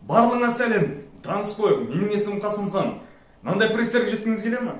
Барлығыңа сәлем, таныс қойып, менің есімім Қасымхан. Мынандай пресстерге жеткіңіз келе ме?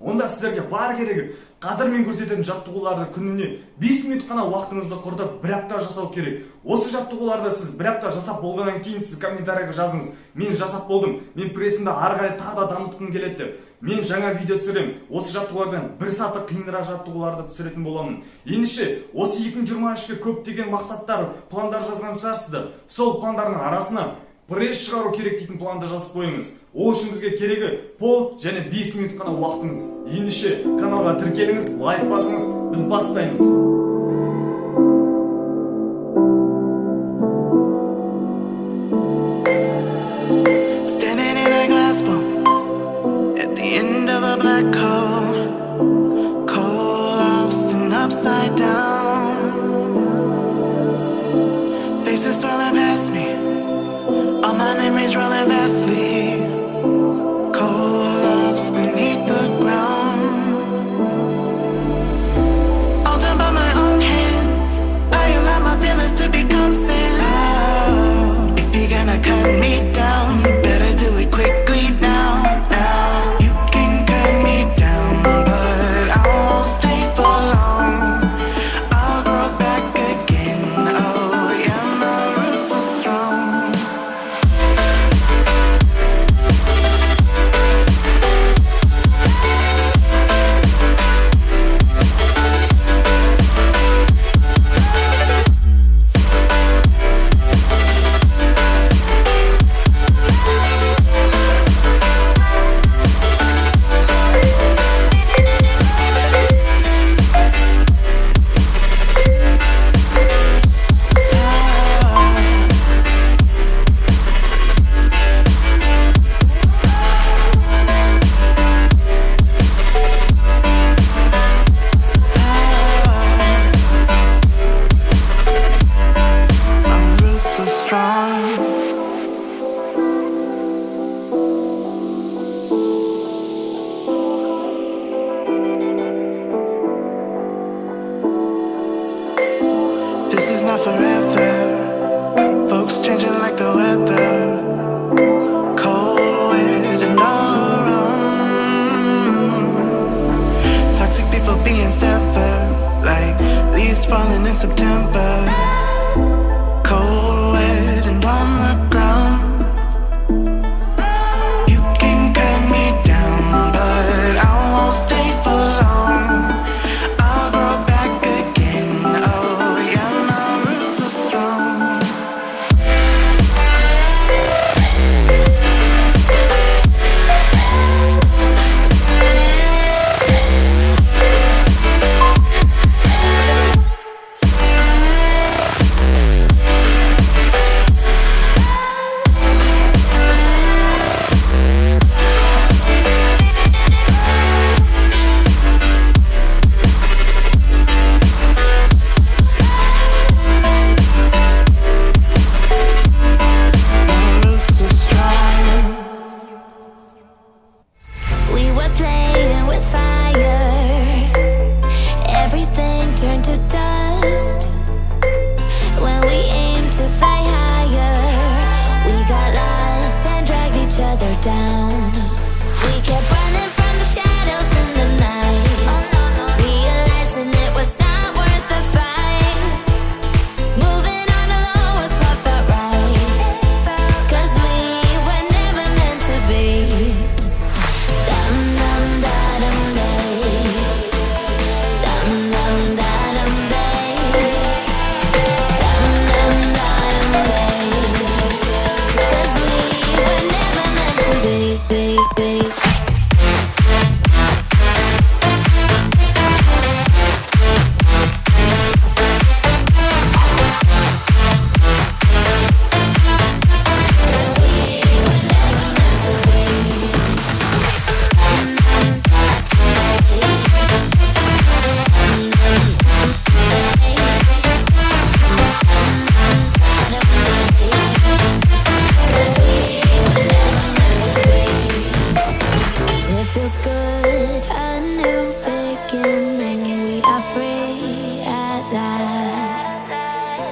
Онда сіздерге бар керегі, қазір мен көрсететін жаттығуларды күніне 5 минут қана уақытыңызды құртып, бір апта жасау керек. Осы жаттығуларды сіз бір апта жасап болғаннан кейін сіз комментарийға жазыңыз. Мен жасап болдым, мен прессімді ары қарай тағы да дамытқым келеді. Мен жаңа видео түсіремін. Осы жаттығулардан бір саты қиынырақ жаттығуларды түсіретін боламын. Ендеше, осы 2023-ке көптеген мақсаттар, пландар жазған шығарсыздар. Сол пландардың арасына пресс шығару керек дейтін планды жазып қойыңыз. Ол үшін бізге керегі пол және 5 минут қана уақытыңыз. Ендеше, каналға тіркеліңіз, лайк басыңыз, біз бастаймыз. Black hole, cold, lost and upside down. Faces swirling past me, all my memories rolling vastly. Cold, lost beneath the ground. All done by my own hand, I allow my feelings to become sand. If you're gonna cut me down, better do it quickly now. This is not forever. Folks changing like the weather. Cold, wet, and all around. Toxic people being severed, like leaves falling in September. Cold, wet, and on the ground. You can cut me down, but I won't stay for long. I'll grow back again. Oh yeah, my roots are strong.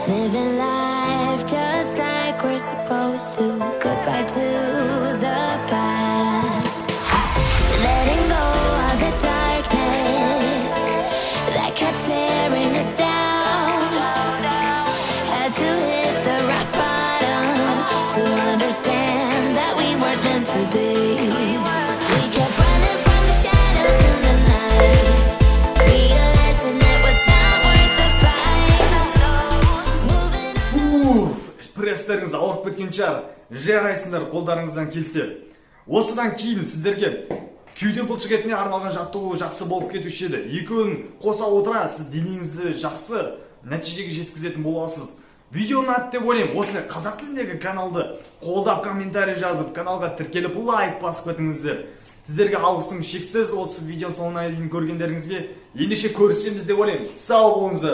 Living life just like we're supposed to. Goodbye to the past. Letting go of the darkness that kept tearing us down. Had to hit the rock bottom to understand that we weren't meant to be. We kept running from the shadows in the night, realizing it was not worth the fight. Moving on. Пресстеріңізді ауырып кеткен шығар, жарайсыңдар қолдарыңыздан келсе. Осыдан кейін сіздерге кеуде бұлшықетіне арналған жаттығу жақсы болып кетуші еді. Екеуін қоса отыра сіз денеңізді жақсы нәтижеге жеткізетін боласыз. Видеоны атты деп ойлаймын. Осылай қазақ тіліндегі каналды қолдап комментарий жазып, каналға тіркеліп лайк басып кетіңіздер. Сіздерге алғысым шексіз. Осы видеоның соңына дейін көргендеріңізге ендеше көрісеміз деп ойлаймын. Сау болыңыздар.